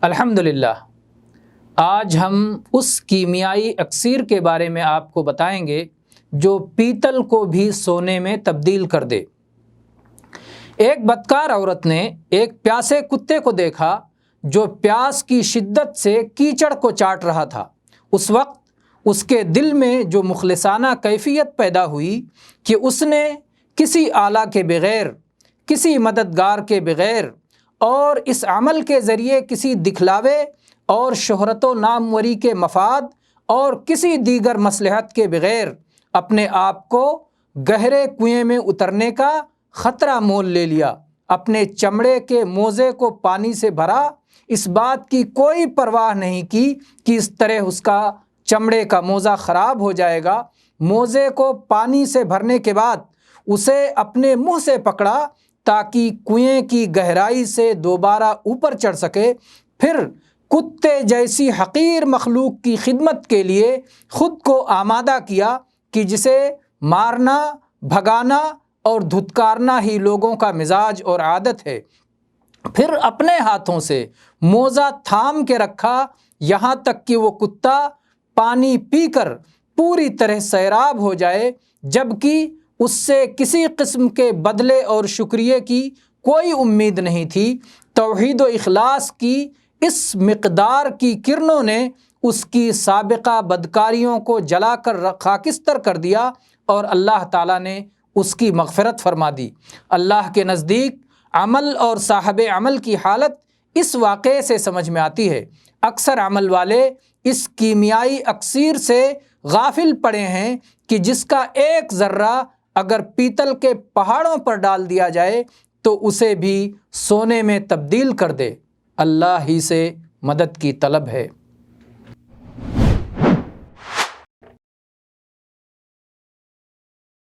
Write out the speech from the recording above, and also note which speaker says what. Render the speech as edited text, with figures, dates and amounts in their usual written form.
Speaker 1: الحمدللہ، آج ہم اس کیمیائی اکسیر کے بارے میں آپ کو بتائیں گے جو پیتل کو بھی سونے میں تبدیل کر دے۔ ایک بدکار عورت نے ایک پیاسے کتے کو دیکھا جو پیاس کی شدت سے کیچڑ کو چاٹ رہا تھا۔ اس وقت اس کے دل میں جو مخلصانہ کیفیت پیدا ہوئی کہ اس نے کسی آلہ کے بغیر، کسی مددگار کے بغیر اور اس عمل کے ذریعے کسی دکھلاوے اور شہرت و ناموری کے مفاد اور کسی دیگر مصلحت کے بغیر اپنے آپ کو گہرے کنویں میں اترنے کا خطرہ مول لے لیا۔ اپنے چمڑے کے موزے کو پانی سے بھرا، اس بات کی کوئی پرواہ نہیں کی کہ اس طرح اس کا چمڑے کا موزہ خراب ہو جائے گا۔ موزے کو پانی سے بھرنے کے بعد اسے اپنے منہ سے پکڑا تاکہ کنویں کی گہرائی سے دوبارہ اوپر چڑھ سکے، پھر کتے جیسی حقیر مخلوق کی خدمت کے لیے خود کو آمادہ کیا کہ جسے مارنا، بھگانا اور دھتکارنا ہی لوگوں کا مزاج اور عادت ہے۔ پھر اپنے ہاتھوں سے موزہ تھام کے رکھا یہاں تک کہ وہ کتا پانی پی کر پوری طرح سیراب ہو جائے، جبکہ اس سے کسی قسم کے بدلے اور شکریہ کی کوئی امید نہیں تھی۔ توحید و اخلاص کی اس مقدار کی کرنوں نے اس کی سابقہ بدکاریوں کو جلا کر خاکستر کر دیا اور اللہ تعالیٰ نے اس کی مغفرت فرما دی۔ اللہ کے نزدیک عمل اور صاحب عمل کی حالت اس واقعے سے سمجھ میں آتی ہے۔ اکثر عمل والے اس کیمیائی اکسیر سے غافل پڑے ہیں کہ جس کا ایک ذرہ اگر پیتل کے پہاڑوں پر ڈال دیا جائے تو اسے بھی سونے میں تبدیل کر دے۔ اللہ ہی سے مدد کی طلب ہے۔